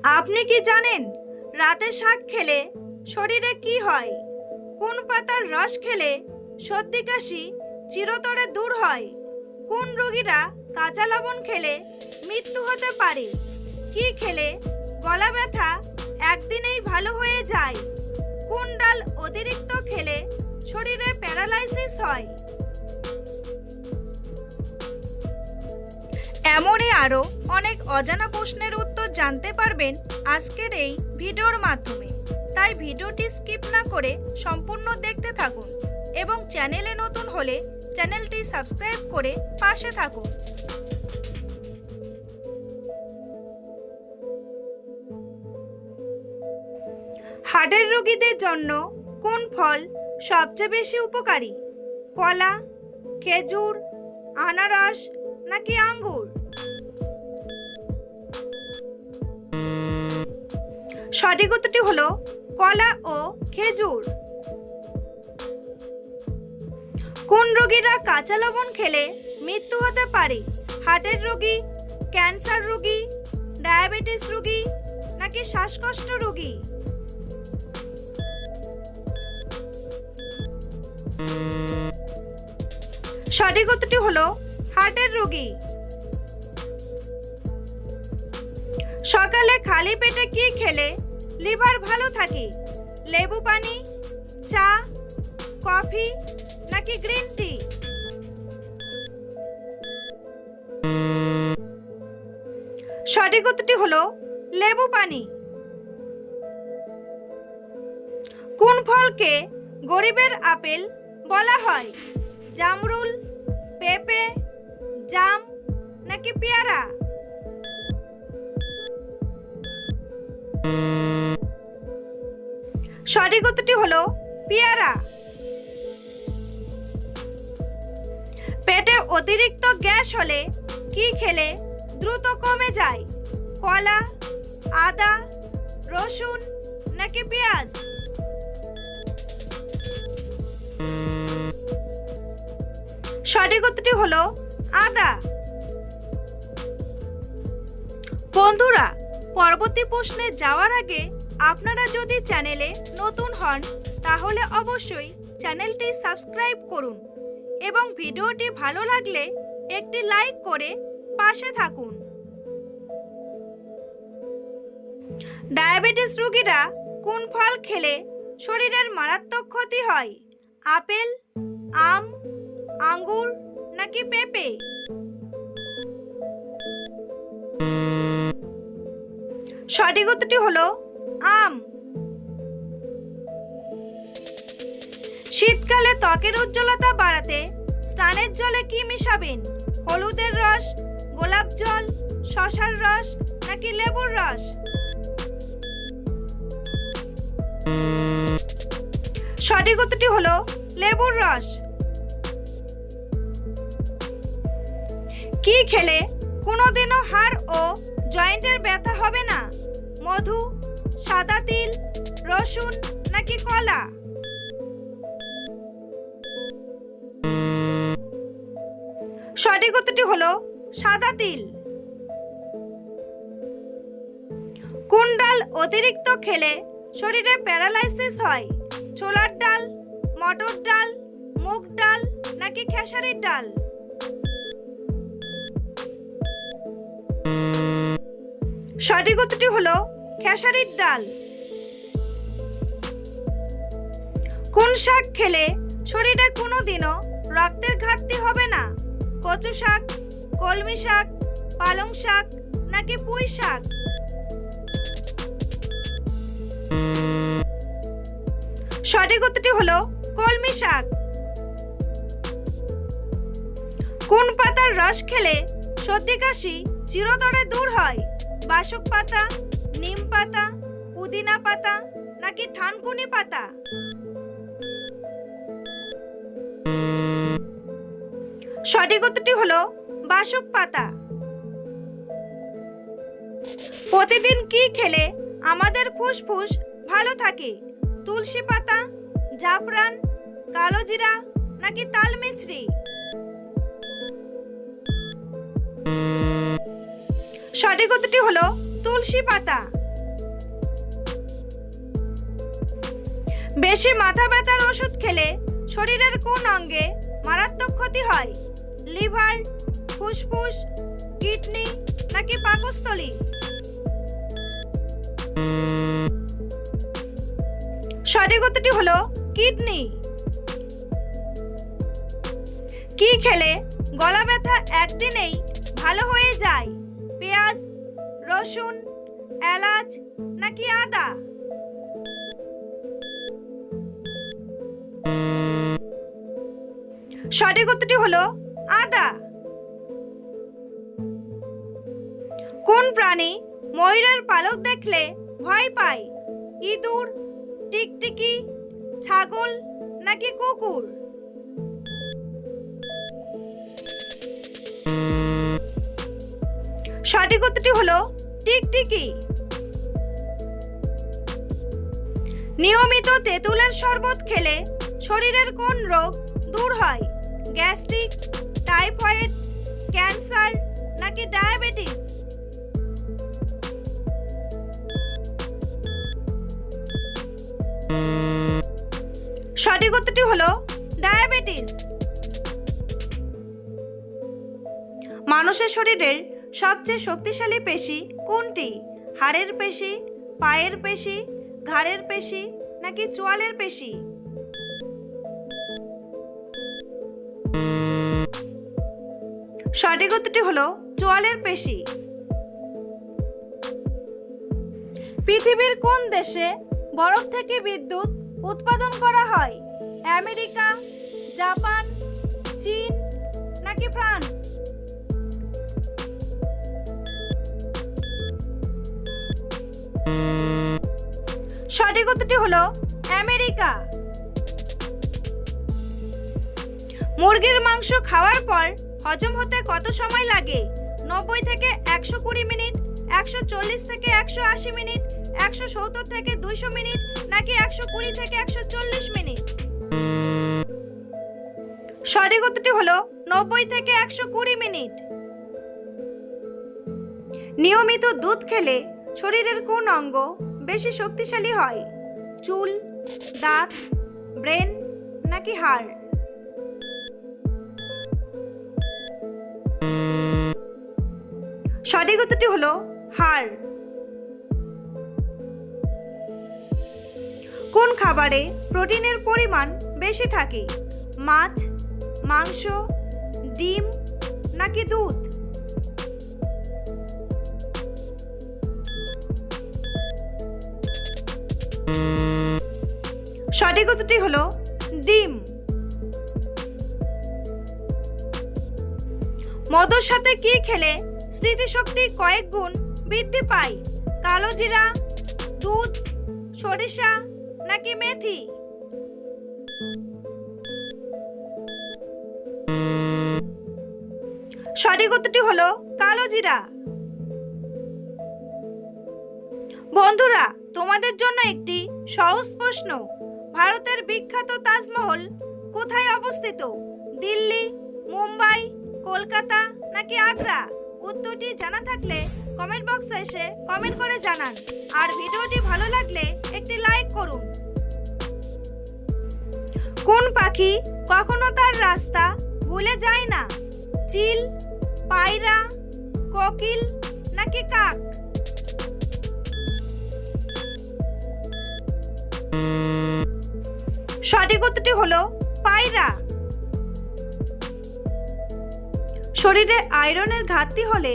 আপনি কি জানেন রাতে শাক খেলে শরীরে কি হয়? কোন পাতার রস খেলে সর্দি কাশি চিরতরে দূর হয়? কোন রোগীরা কাঁচা লবণ খেলে মৃত্যু হতে পারে? কি খেলে গলা ব্যথা একদিনেই ভালো হয়ে যায়? কোন ডাল অতিরিক্ত খেলে শরীরে প্যারালাইসিস হয়? এমনই আরও অনেক অজানা প্রশ্নের উত্তর জানতে পারবেন আজকের এই ভিডিওর মাধ্যমে। তাই ভিডিওটি স্কিপ না করে সম্পূর্ণ দেখতে থাকুন এবং চ্যানেলে নতুন হলে চ্যানেলটি সাবস্ক্রাইব করে পাশে থাকুন। হার্টের রোগীদের জন্য কোন ফল সবচেয়ে বেশি উপকারী? কলা, খেজুর, আনারস নাকি আঙ্গুর? সঠিক উত্তরটি হলো কলা ও খেজুর। কোন রোগীরা কাঁচা লবণ খেলে মৃত্যু হতে পারে? হার্টের রোগী, ক্যান্সার রোগী, ডায়াবেটিস রোগী নাকি শ্বাসকষ্ট রোগী? সঠিক উত্তরটি হলো হার্টের রোগী। সকালে খালি পেটে কি খেলে লিভার ভালো থাকে? লেবু পানি, চা, কফি নাকি গ্রিন টি? সঠিক উত্তরটি হলো লেবু পানি। কোন ফলকে গরিবের আপেল বলা হয়? জামরুল, পেঁপে, জাম নাকি পেয়ারা? সঠিক উত্তরটি হলো পেয়ারা। পেটে অতিরিক্ত গ্যাস হলে কি খেলে দ্রুত কমে যায়? কলা, আদা, রসুন নাকি পেঁয়াজ? সঠিক উত্তরটি হলো আদা। বন্ধুরা, পরবর্তী প্রশ্নে যাওয়ার আগে আপনারা যদি চ্যানেলে নতুন হন তাহলে অবশ্যই চ্যানেলটি সাবস্ক্রাইব করুন এবং ভিডিওটি ভালো লাগলে একটি লাইক করে পাশে থাকুন। ডায়াবেটিস রোগীরা কোন ফল খেলে শরীরের মারাত্মক ক্ষতি হয়? আপেল, আম, আঙ্গুর নাকি পেঁপে? সঠিক উত্তরটি হলো আম। শীতকালে ত্বকের উজ্জ্বলতা বাড়াতে স্নানের জলে কি মেশাবেন? হলুদের রস, গোলাপ জল, শসার রস নাকি লেবুর রস? সঠিক উত্তরটি হলো লেবুর রস। কি খেলে কোনোদিনও হাড় ও জয়েন্টের ব্যথা হবে না? মধু, সাদা তিল, রসুন নাকি কলা? সঠিক উত্তরটি হলো সাদা তিল। কোন ডাল অতিরিক্ত খেলে শরীরে প্যারালাইসিস হয়? ছোলার ডাল, মটর ডাল, মুগ ডাল নাকি খেসারির ডাল? সঠিক উত্তরটি হলো খেসারির ডাল। কোন শাক খেলে শরীরে কোনোদিনও রক্তের ঘাটতি হবে না? কচু শাক, কলমি শাক, পালং শাক নাকি পুঁই শাক? সঠিক উত্তরটি হলো কলমি শাক। কোন পাতার রস খেলে সর্দি কাশি চিরতরে দূর হয়? বাসক পাতা, নিম পাতা, পুদিনা পাতা নাকি থানকুনি পাতা? সঠিক উত্তরটি হলো বাসক পাতা। প্রতিদিন কি খেলে আমাদের ফুসফুস ভালো থাকে? তুলসী পাতা, জাফরান, কালো জিরা নাকি তাল মিছরি? সঠিক উত্তরটি হলো তুলসী পাতা। বেশি মাথা ব্যথার ওষুধ খেলে শরীরের কোন অঙ্গে মারাত্মক ক্ষতি হয়? লিভার, ফুসফুস, কিডনি নাকি পাকস্থলী? সঠিক উত্তরটি হলো কিডনি। কি খেলে গলা ব্যথা একদিনেই ভালো হয়ে যায়? পেঁয়াজ, রসুন, এলাচ নাকি আদা? সঠিক উত্তরটি হলো আদা। কোন প্রাণী ময়ূরের পালক দেখলে ভয় পায়? ইঁদুর, টিকটিকি, ছাগল নাকি কুকুর? সঠিক উত্তরটি হলো টিকটিকি। নিয়মিত তেঁতুলের শরবত খেলে শরীরের কোন রোগ দূর হয়? গ্যাস্ট্রিক, টাইফয়েড, ক্যান্সার নাকি ডায়াবেটিস? সঠিক উত্তরটি হলো ডায়াবেটিস। মানুষের শরীরের সবচেয়ে শক্তিশালী পেশি কোনটি? হাড়ের পেশি, পায়ের পেশি, ঘাড়ের পেশি নাকি চোয়ালের পেশি? সঠিক উত্তরটি হলো চোয়ালের পেশি। পৃথিবীর কোন দেশে বরফ থেকে বিদ্যুৎ উৎপাদন করা হয়? আমেরিকা, জাপান, চীন নাকি ফ্রান্স? সঠিক উত্তরটি হলো আমেরিকা। মুরগির মাংস খাওয়ার পর হজম হতে কত সময় লাগে? 90 থেকে 120 মিনিট, 140 থেকে 180 মিনিট, 170 থেকে 200 মিনিট নাকি 120 থেকে 140 মিনিট? সঠিক উত্তরটি হলো 90 থেকে 120 মিনিট। নিয়মিত দুধ খেলে শরীরের কোন অঙ্গ বেশি শক্তিশালী হয়? চুল, দাঁত, ব্রেন নাকি হাড়? সঠিক উত্তরটি হলো হাড়। কোন খাবারে প্রোটিনের পরিমাণ বেশি থাকে? মাছ, মাংস, ডিম নাকি দুধ? সঠিক উত্তরটি হলো ডিম। মধুর সাথে কি খেলে স্মৃতিশক্তি কয়েক গুণ বৃদ্ধি পায়? কালো জিরা, দুধ, সরিষা নাকি মেথি? সঠিক উত্তরটি হলো কালো জিরা। বন্ধুরা, তোমাদের জন্য একটি সহজ প্রশ্ন। ভারতের বিখ্যাত তাজমহল কোথায় অবস্থিত? দিল্লি, মুম্বাই, কলকাতা নাকি আগ্রা? উত্তরটি জানা থাকলে কমেন্ট বক্সে এসে কমেন্ট করে জানান। আর ভিডিওটি ভালো লাগলে একটি লাইক করুন। কোন পাখি কখনো তার রাস্তা ভুলে যায় না? চিল, পায়রা, কোকিল নাকি কাক? সঠিক উত্তরটি হলো পায়রা। শরীরে আয়রনের ঘাটতি হলে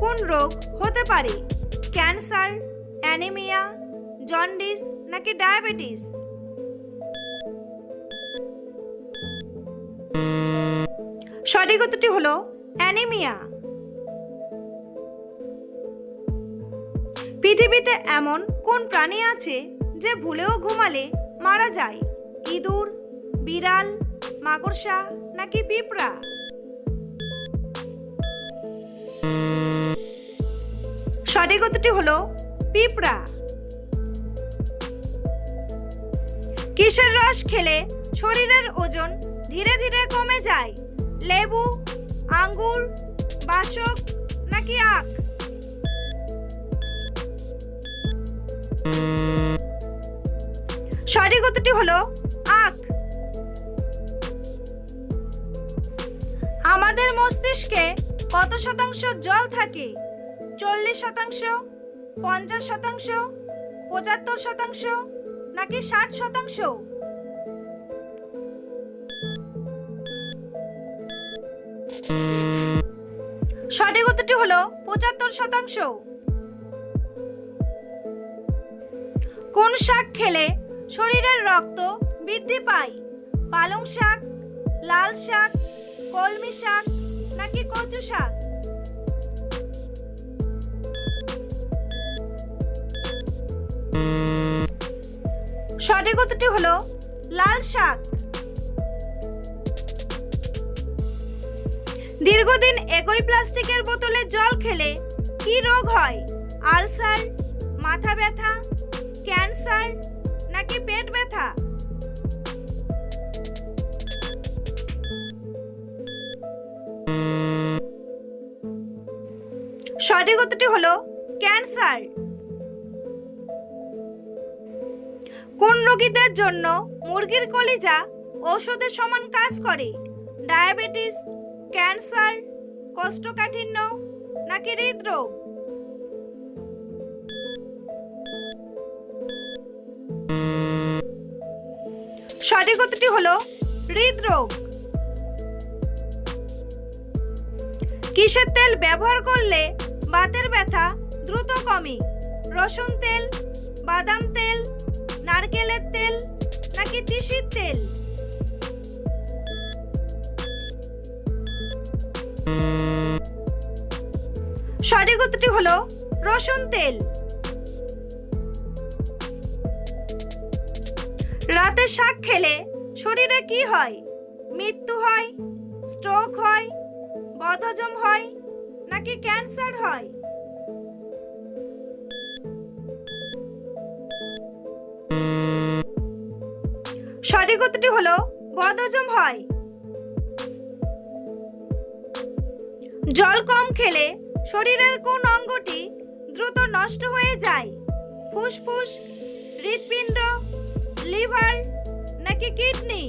কোন রোগ হতে পারে? ক্যান্সার, অ্যানিমিয়া, জন্ডিস নাকি ডায়াবেটিস? সঠিক উত্তরটি হলো অ্যানিমিয়া। পৃথিবীতে এমন কোন প্রাণী আছে যে ভুলেও ঘুমালে মারা যায়? ইঁদুর, বিড়াল, মাকড়সা নাকি পিঁপড়া? সঠিক উত্তরটি হলো পিঁপড়া। কিসের রস খেলে শরীরের ওজন ধীরে ধীরে কমে যায়? লেবু, আঙ্গুর, বাসক নাকি আখ? সঠিক উত্তরটি হলো আখ। আমাদের মস্তিষ্কে কত শতাংশ জল থাকে? 40%, 50%, 75% নাকি 60%? সঠিক উত্তরটি হলো 75%। কোন শাক খেলে শরীরের রক্ত বৃদ্ধি পায়? পালং শাক, লাল শাক, কলমি শাক নাকি কচু শাক? সঠিক উত্তরটি হলো লাল শাক। দীর্ঘদিন একই প্লাস্টিকের বোতলে জল খেলে কি রোগ হয়? আলসার, মাথা ব্যথা, ক্যান্সার নাকি পেট ব্যথা? সঠিক উত্তরটি হলো ক্যান্সার। কোন রোগীদের জন্য মুরগির কলিজা ঔষধের সমান কাজ করে? ডায়াবেটিস, ক্যান্সার, কোষ্ঠকাঠিন্য নাকি হৃদরোগ? সঠিক উত্তরটি হলো হৃদরোগ। কিসের তেল ব্যবহার করলে বাতের ব্যথা দ্রুত কমে? রসুন তেল, বাদাম তেল, নারকেলের তেল নাকি তিসির তেল? সঠিক উত্তরটি হলো রসুন তেল। রাতে শাক খেলে শরীরে কি হয়? মৃত্যু হয়, স্ট্রোক হয়, বদহজম হয় নাকি ক্যান্সার হয়? সঠিক উত্তরটি হলো বদহজম হয়। জল কম খেলে শরীরের কোন অঙ্গটি দ্রুত নষ্ট হয়ে যায়? ফুসফুস, হৃৎপিণ্ড, লিভার নাকি কিডনি?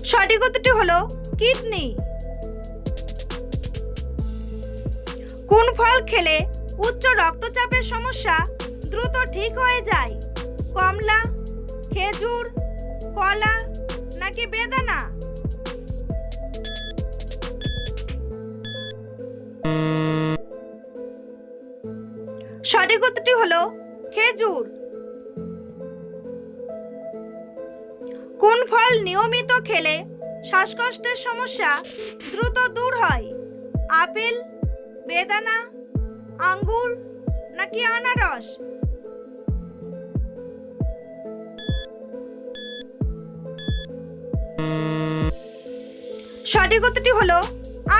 সঠিক উত্তরটি হলো কিডনি। কোন ফল খেলে উচ্চ রক্তচাপের সমস্যা দ্রুত ঠিক হয়ে যায়? কমলা, খেজুর, কলা নাকি বেদানা? সঠিক উত্তরটি হলো খেজুর। কোন ফল নিয়মিত খেলে শ্বাসকষ্টের সমস্যা দ্রুত দূর হয়? আপেল, বেদানা, আঙ্গুর নাকি আনারস? সঠিক উত্তরটি হলো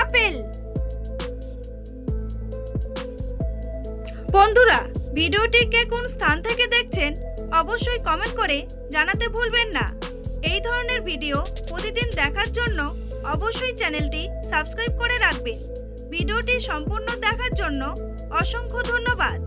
আপেল। বন্ধুরা, ভিডিওটি কে কোন স্থান থেকে দেখছেন অবশ্যই কমেন্ট করে জানাতে ভুলবেন না। এই ধরনের ভিডিও প্রতিদিন দেখার জন্য অবশ্যই চ্যানেলটি সাবস্ক্রাইব করে রাখবেন। ভিডিওটি সম্পূর্ণ দেখার জন্য অসংখ্য ধন্যবাদ।